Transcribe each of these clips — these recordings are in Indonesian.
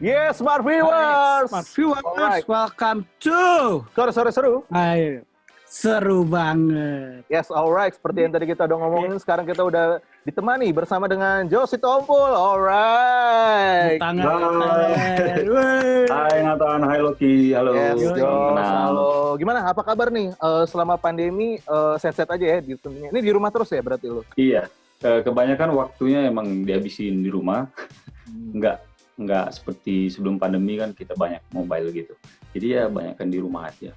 Yes, smart viewers. Smart viewers, Alright. welcome to. Sore seru. Ayo, seru banget. Yes, alright. Seperti yang tadi kita udah ngomongin, sekarang kita udah ditemani bersama dengan Josie Tompul. Alright. Hai Nathan, hai Loki, halo. Yes, Yo, Jos. kenal. Halo. Gimana? Apa kabar nih? Selama pandemi, set-set aja ya. Ini di rumah terus ya berarti lo? Iya, kebanyakan waktunya emang dihabisin di rumah. Nggak seperti sebelum pandemi kan kita banyak mobile gitu. Jadi ya banyakkan di rumah aja.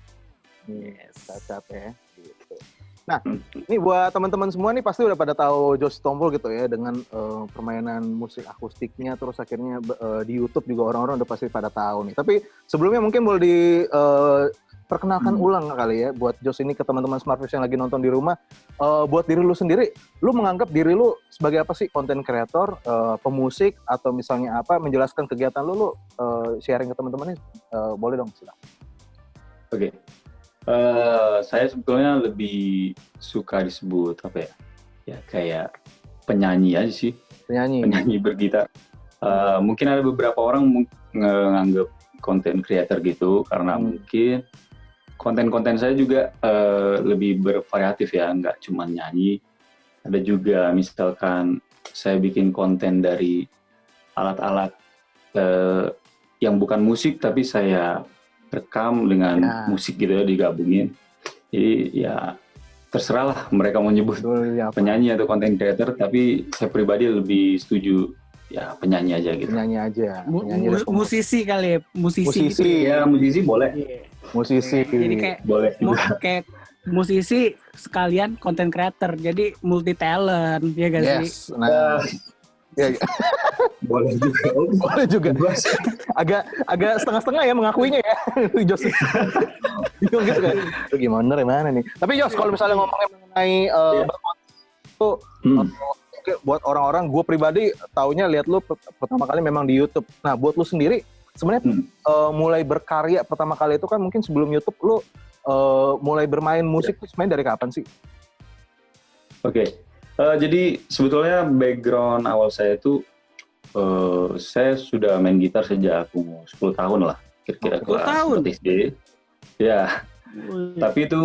Yes, cacat ya. Gitu. Nah, ini buat teman-teman semua nih pasti udah pada tahu Josie Tompul gitu ya dengan permainan musik akustiknya, terus akhirnya di YouTube juga orang-orang udah pasti pada tahu nih. Tapi sebelumnya mungkin boleh perkenalkan ulang kali ya buat Jos ini ke teman-teman Smartviewers yang lagi nonton di rumah. Buat diri lu sendiri, lu menganggap diri lu sebagai apa sih? Content creator, pemusik, atau misalnya apa? Menjelaskan kegiatan lu sharing ke teman-temannya, boleh dong, silakan. Oke. Saya sebetulnya lebih suka disebut apa ya? Ya kayak penyanyi aja sih. Penyanyi bergitar. Mungkin ada beberapa orang menganggap content creator gitu karena mungkin konten-konten saya juga lebih bervariatif ya, nggak cuma nyanyi. Ada juga misalkan saya bikin konten dari alat-alat yang bukan musik tapi saya rekam dengan musik gitu ya, digabungin. Jadi ya terserah lah mereka mau nyebut penyanyi atau content creator, tapi saya pribadi lebih setuju ya penyanyi aja gitu. Penyanyi aja. Musisi kali ya, musisi. Ya musisi boleh. Musisi. Jadi kayak boleh juga. kayak musisi sekalian content creator. Jadi multi talent, ya gak sih? Yes. Nah, ya, boleh juga. boleh juga. agak setengah-setengah ya mengakuinya ya, Jos. Bingung gitu kan. Itu gimana nih? Tapi Jos, kalau misalnya ngomongin mengenai itu buat orang-orang, gue pribadi taunya lihat lu pertama kali memang di YouTube. Nah, buat lu sendiri sebenarnya mulai berkarya pertama kali itu kan mungkin sebelum YouTube lu mulai bermain musik tuh sebenarnya dari kapan sih? Oke. Jadi sebetulnya background awal saya itu saya sudah main gitar sejak umur 10 tahun lah, kira-kira kelas SD. Ya. Tapi itu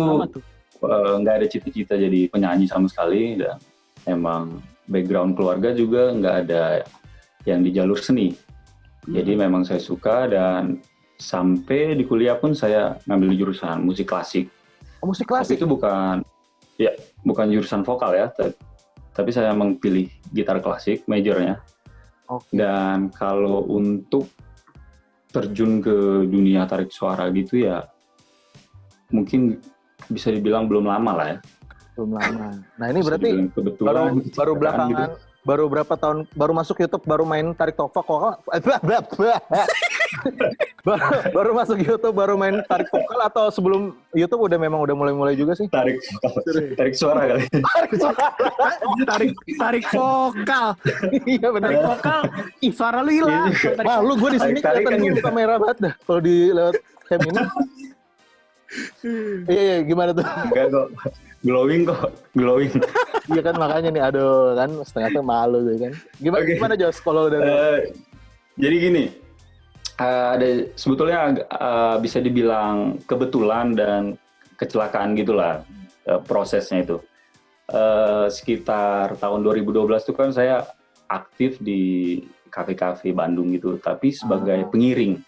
nggak ada cita-cita jadi penyanyi sama sekali, dan emang background keluarga juga nggak ada yang di jalur seni. Jadi memang saya suka, dan sampai di kuliah pun saya ngambil jurusan musik klasik. Oh, musik klasik? Tapi itu bukan jurusan vokal ya, tapi saya memang pilih gitar klasik majornya. Dan kalau untuk terjun ke dunia tarik suara gitu ya, mungkin bisa dibilang belum lama lah ya. Belum lama. Nah ini berarti baru belakangan, gitu. Baru berapa tahun, baru masuk YouTube, baru main tarik vokal, baru masuk YouTube, baru main tarik vokal, atau sebelum YouTube udah mulai juga sih? Tarik suara kali. tarik vokal. Iya benar. Tarik vokal, suara lu hilang. Malu gue di sini kelihatan gue kamera banget dah kalau di lewat cam ini. Iya, gimana tuh? Enggak kok. Glowing. Iya kan, makanya nih, aduh kan setengah malu tuh kan. Gimana Jos kalau dari? Jadi gini, ada sebetulnya bisa dibilang kebetulan dan kecelakaan gitulah prosesnya itu. Sekitar tahun 2012 itu kan saya aktif di kafe-kafe Bandung gitu, tapi sebagai pengiring,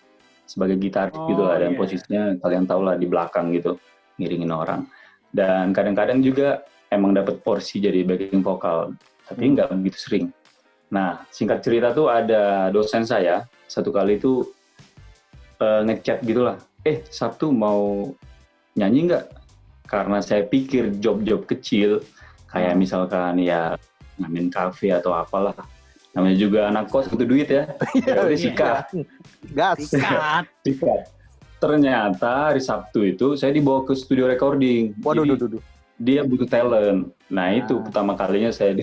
sebagai gitaris gitulah, dan posisinya kalian tahu lah di belakang gitu, ngiringin orang. Dan kadang-kadang juga emang dapat porsi jadi backing vokal, tapi nggak begitu sering. Nah, singkat cerita tuh ada dosen saya satu kali itu ngechat gitulah, Sabtu mau nyanyi nggak? Karena saya pikir job-job kecil kayak misalkan ya ngamen kafe atau apalah, namanya juga anak kos butuh duit ya. Udah sikat. Gas. Ternyata hari Sabtu itu saya dibawa ke studio recording. Waduh. Dia butuh talent. Nah itu pertama kalinya saya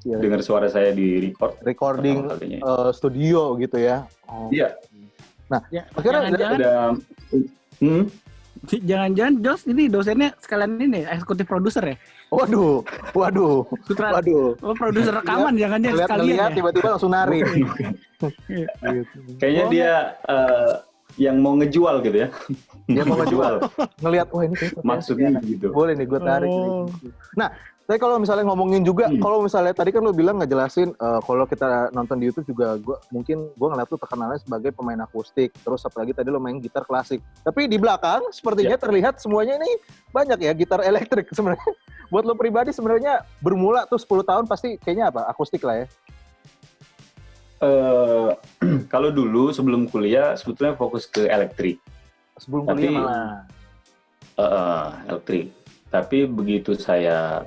dengar suara saya di recording studio gitu ya. Iya. Nah, akhirnya Jangan-jangan Jos ini dosennya sekalian ini eksekutif produser ya? Waduh. Oh, produser rekaman jangan-jangan sekalian Ngeliat ya? tiba-tiba langsung nari. Kayaknya dia yang mau ngejual gitu ya. Dia mau ngejual. Ngeliat, wah ini kayak Maksudnya gitu. boleh nih gue tarik. Oh. Nah, tapi kalau misalnya ngomongin juga, kalau misalnya tadi kan lu bilang ngejelasin kalau kita nonton di YouTube juga mungkin gue ngeliat lu terkenalnya sebagai pemain akustik, terus apalagi tadi lu main gitar klasik. Tapi di belakang sepertinya terlihat semuanya ini banyak ya gitar elektrik sebenarnya. Buat lu pribadi sebenarnya bermula tuh 10 tahun pasti kayaknya apa? Akustik lah ya. Kalau dulu sebelum kuliah sebetulnya fokus ke elektrik. Sebelum Tapi, kuliah malah. Elektrik. Tapi begitu saya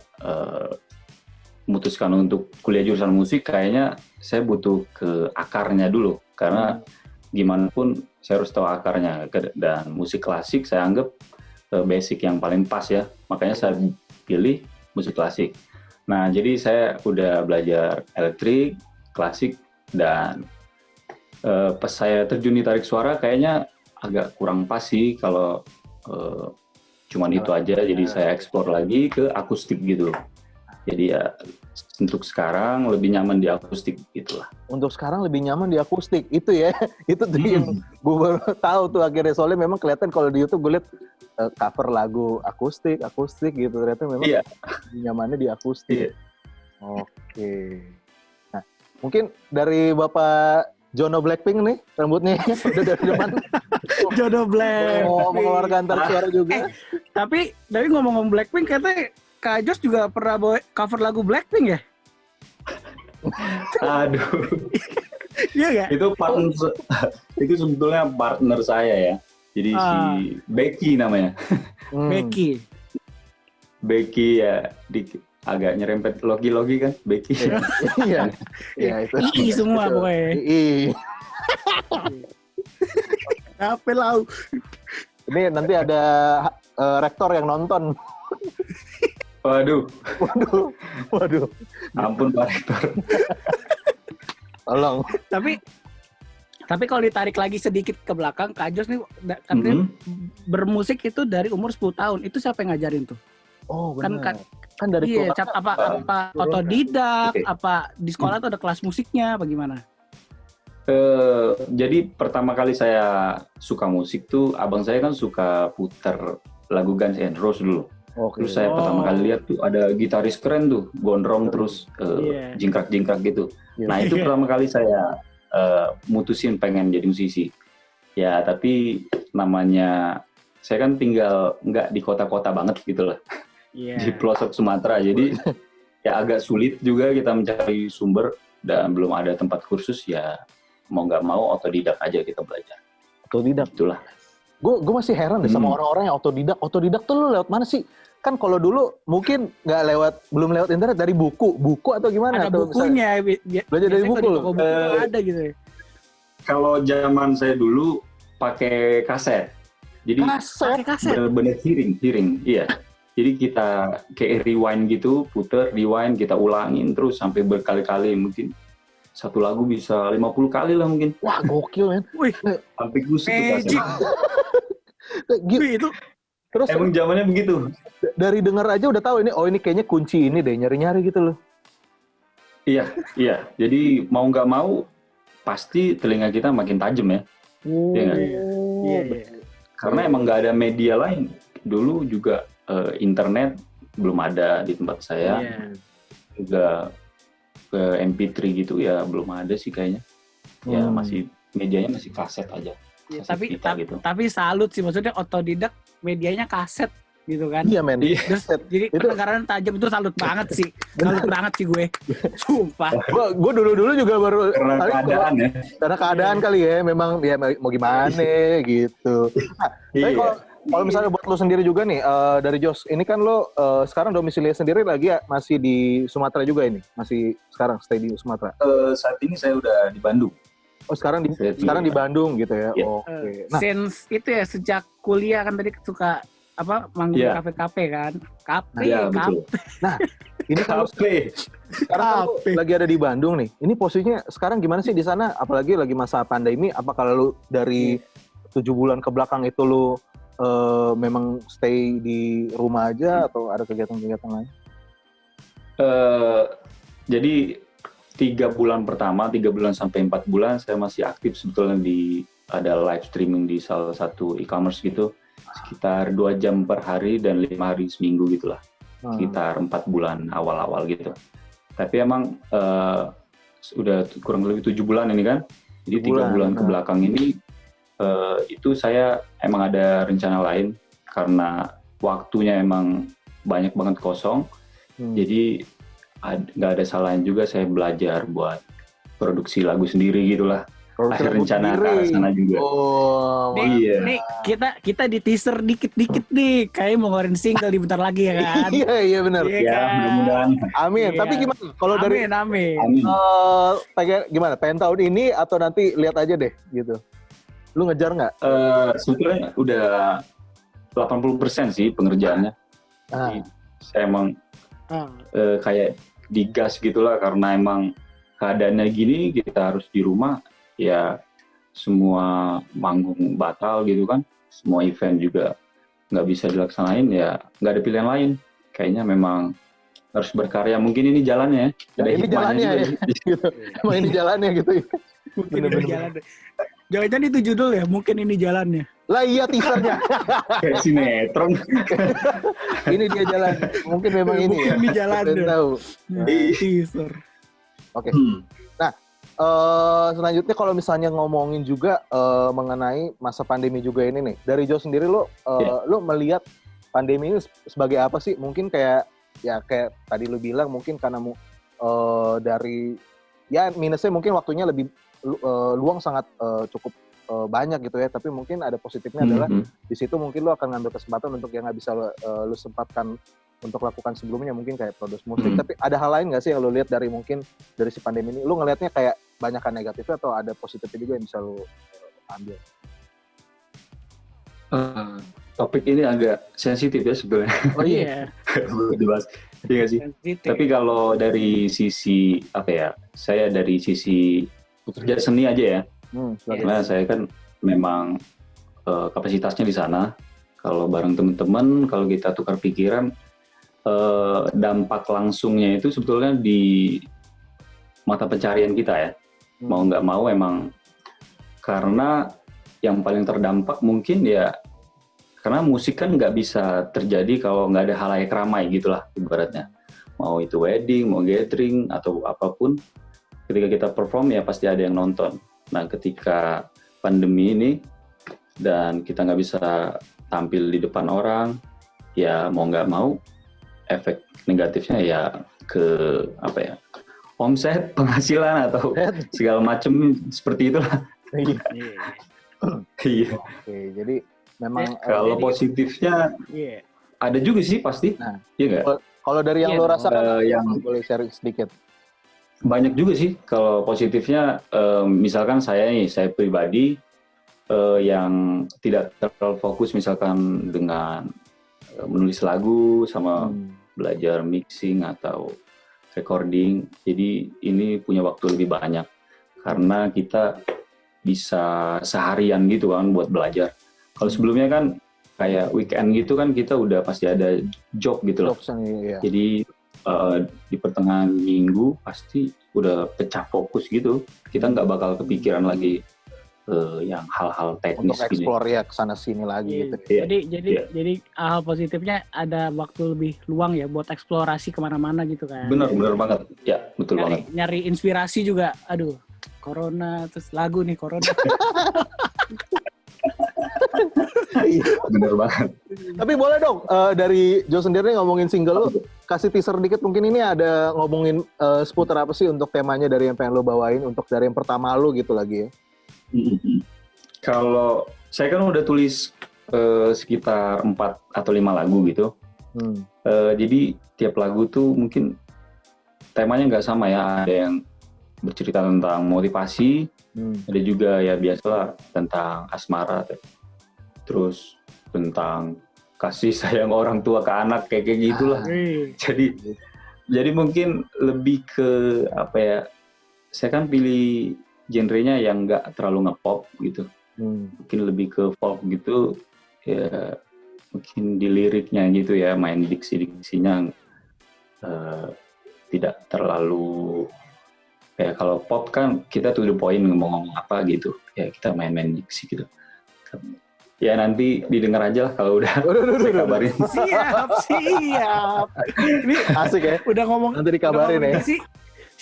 memutuskan untuk kuliah jurusan musik, kayaknya saya butuh ke akarnya dulu. Karena gimana pun saya harus tahu akarnya. Dan musik klasik saya anggap basic yang paling pas ya. Makanya saya pilih musik klasik. Nah, jadi saya udah belajar elektrik, klasik, dan pas saya terjun di tarik suara kayaknya agak kurang pas sih kalau cuman itu aja. Jadi saya eksplor lagi ke akustik gitu. Jadi ya untuk sekarang lebih nyaman di akustik gitulah. Untuk sekarang lebih nyaman di akustik itu ya. Itu tuh yang gue baru tahu tuh akhirnya, soalnya memang kelihatan kalau di YouTube gue lihat cover lagu akustik gitu, ternyata memang nyamannya di akustik. Oke. Nah, mungkin dari Bapak Jono Blackpink nih, rambutnya udah dari depan. Jono Blackpink. Mau mengeluarkan tarik suara juga. Tapi ngomong-ngomong Blackpink, katanya Kak Jos juga pernah bawa cover lagu Blackpink ya? Aduh. Iya nggak? Itu sebetulnya partner saya ya. Jadi si Becky namanya. Becky ya, agak nyerempet logi-logi kan, Becky. Iya. Iya itu. II semua pokoknya. Apa lau? Ini nanti ada rektor yang nonton. Waduh. Ampun Pak Rektor. Tolong. Tapi kalau ditarik lagi sedikit ke belakang, Kak Jos nih katanya bermusik itu dari umur 10 tahun. Itu siapa yang ngajarin tuh? Oh benar. Kan dari apa otodidak, apa di sekolah tuh ada kelas musiknya, apa gimana? Jadi pertama kali saya suka musik tuh, abang saya kan suka puter lagu Guns N' Roses dulu. Terus saya pertama kali lihat tuh ada gitaris keren tuh, gondrong terus jingkrak-jingkrak gitu. Nah itu pertama kali saya mutusin pengen jadi musisi. Ya tapi namanya saya kan tinggal nggak di kota-kota banget gitu lah. Di pelosok Sumatera, jadi ya agak sulit juga kita mencari sumber dan belum ada tempat kursus, ya mau nggak mau otodidak aja kita belajar. Otodidak? Itulah. Gue masih heran deh sama orang-orang yang otodidak. Otodidak tuh lu lewat mana sih? Kan kalau dulu mungkin belum lewat internet, dari buku atau gimana? Ada bukunya, belajar dari buku loh. Ada gitu ya. Kalau zaman saya dulu pakai kaset. Jadi bener-bener hearing, iya. Jadi kita kayak rewind gitu, puter, rewind, kita ulangin terus sampai berkali-kali, mungkin satu lagu bisa 50 kali lah mungkin. Wah gokil men. Wih, sampai kusut tuh kaset. Gitu. Terus emang zamannya begitu. Dari denger aja udah tahu ini kayaknya kunci ini deh, nyari-nyari gitu loh. Iya. Jadi mau nggak mau pasti telinga kita makin tajam ya. Iya. Karena emang nggak ada media lain. Dulu juga internet belum ada di tempat saya. Juga ke MP3 gitu ya belum ada sih kayaknya. Ya masih medianya masih kaset aja. Ya, tapi salut sih, maksudnya otodidak medianya kaset gitu kan. Iya men. Terus, jadi pendengaran tajam itu salut banget sih. Salut banget sih gue. Sumpah. Gue dulu juga baru karena keadaan ya. Karena keadaan kali ya, memang ya mau gimana gitu. Nah, tapi kalau misalnya buat lo sendiri juga nih, dari Jos, ini kan lo sekarang domisilinya sendiri lagi ya, masih di Sumatera juga ini? Masih sekarang stay di Sumatera? Saat ini saya udah di Bandung. Oh sekarang di Bandung gitu ya? Yeah. Oke. Nah, since itu ya, sejak kuliah kan tadi suka manggung kafe-kafe kan? Kafe. Nah, ini kalau sekarang lagi ada di Bandung nih. Ini posisinya sekarang gimana sih di sana? Apalagi lagi masa pandemi. Apa kalau lu dari 7 bulan ke belakang itu lu memang stay di rumah aja atau ada kegiatan-kegiatan lain? Jadi 3 bulan pertama, 3 bulan sampai 4 bulan saya masih aktif sebetulnya ada live streaming di salah satu e-commerce gitu, sekitar 2 jam per hari dan 5 hari seminggu gitulah, sekitar 4 bulan awal-awal gitu. Tapi emang udah kurang lebih 7 bulan ini kan, jadi 3 bulan ke belakang ini itu saya emang ada rencana lain karena waktunya emang banyak banget kosong, jadi nggak ada salahnya juga saya belajar buat produksi lagu sendiri gitulah. Ada rencana ke arah sana juga. Oh, iya. Nih kita di teaser dikit-dikit nih, kayak mau ngeluarin single di bentar lagi ya kan? Iya benar. Iya, ya kan? mudah-mudahan. Amin. Iya. Tapi gimana? Kalau dari Amin. gimana? Pengen tahun ini atau nanti lihat aja deh gitu. Lu ngejar nggak? Sebetulnya udah 80% sih pengerjaannya. Jadi saya emang kayak digas gitulah karena emang keadaannya gini, kita harus di rumah, ya semua manggung batal gitu kan, semua event juga nggak bisa dilaksanain, ya nggak ada pilihan lain. Kayaknya memang harus berkarya. Mungkin ini jalannya ya. Ada ini jalannya ya. Gitu. Emang ini jalannya gitu ya. Mungkin ini jalannya. Jangan-jangan itu judul ya, mungkin ini jalannya. Lah iya teasernya. Kayak sinetron. Ini dia jalan. Mungkin memang ini ya. Ini jalannya. Tahu. Teaser. Oke. Nah, selanjutnya kalau misalnya ngomongin juga mengenai masa pandemi juga ini nih. Dari Jo sendiri lo melihat pandemi ini sebagai apa sih? Mungkin kayak tadi lo bilang mungkin karena dari ya minusnya mungkin waktunya lebih luang sangat cukup banyak gitu ya, tapi mungkin ada positifnya adalah di situ mungkin lo akan ngambil kesempatan untuk yang nggak bisa lo sempatkan untuk lakukan sebelumnya, mungkin kayak produksi musik. Tapi ada hal lain nggak sih yang lo lihat dari si pandemi ini? Lo ngelihatnya kayak banyakan negatifnya atau ada positifnya juga yang bisa lo ambil? Topik ini agak sensitif ya sebenarnya. Oh iya. Dibahas. Iya sih. Sensitif. Tapi kalau dari sisi saya dari sisi pekerja seni aja ya. Karena saya kan memang kapasitasnya di sana. Kalau bareng teman-teman, kalau kita tukar pikiran, dampak langsungnya itu sebetulnya di mata pencarian kita ya. Mau nggak mau emang, karena yang paling terdampak mungkin ya, karena musik kan nggak bisa terjadi kalau nggak ada halayak ramai gitulah ibaratnya. Mau itu wedding, mau gathering, atau apapun, ketika kita perform ya pasti ada yang nonton. Nah ketika pandemi ini dan kita nggak bisa tampil di depan orang, ya mau nggak mau efek negatifnya ya ke omset, penghasilan atau segala macam seperti itulah. Iya. Oke, jadi memang kalau positifnya ada juga sih pasti. Nah, iya nggak? Kalau dari yang lo rasakan, yang boleh sharing sedikit. Banyak juga sih kalau positifnya. Misalkan saya pribadi yang tidak terlalu fokus misalkan dengan menulis lagu sama belajar mixing atau recording. Jadi ini punya waktu lebih banyak karena kita bisa seharian gitu kan buat belajar. Kalau sebelumnya kan kayak weekend gitu kan kita udah pasti ada job gitu loh. Jadi di pertengahan minggu pasti udah pecah fokus gitu. Kita nggak bakal kepikiran lagi yang hal-hal teknis untuk explore ya kesana sini lagi gitu. Jadi hal positifnya ada waktu lebih luang ya buat eksplorasi kemana-mana gitu kan. Benar banget. Ya betul banget. Nyari inspirasi juga. Aduh, corona terus lagu nih corona. Bener banget. Tapi boleh dong dari Jo sendiri ngomongin single lo, kasih teaser dikit mungkin ini ada ngomongin seputar apa sih untuk temanya dari yang pengen lo bawain untuk dari yang pertama lo gitu lagi ya. Kalau saya kan udah tulis sekitar 4 atau 5 lagu gitu. Jadi tiap lagu tuh mungkin temanya nggak sama ya. Ada yang bercerita tentang motivasi, ada juga ya biasalah tentang asmara, terus tentang kasih sayang orang tua ke anak kayak gitulah. Jadi mungkin lebih ke saya kan pilih genrenya yang nggak terlalu nge-pop gitu. Mungkin lebih ke folk gitu. ya mungkin di liriknya gitu ya, main diksi-diksinya tidak terlalu kayak kalau pop kan kita to the point ngomong apa gitu, ya kita main-main diksi gitu. Ya nanti didengar aja lah kalau udah saya kabarin. Siap. Ini Asik ya. udah ngomong. Nanti dikabarin ya. Sih.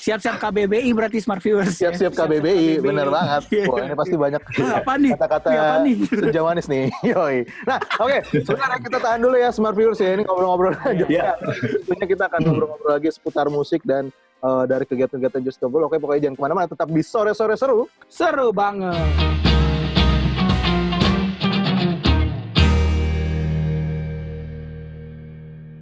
Siap-siap KBBI berarti Smart Viewers. Siap-siap KBBI, bener banget. Wah, ini pasti banyak Apa nih? kata-kata Apa nih? senja manis nih. Yoi. Nah, oke. Sebentar kita tahan dulu ya Smart Viewers ya. Ini ngobrol-ngobrol aja. Iya. Tentunya kita akan ngobrol-ngobrol lagi seputar musik dan dari kegiatan-kegiatan Just Tombol. Oke, pokoknya jangan kemana-mana. Tetap di Sore-Sore Seru. Seru banget.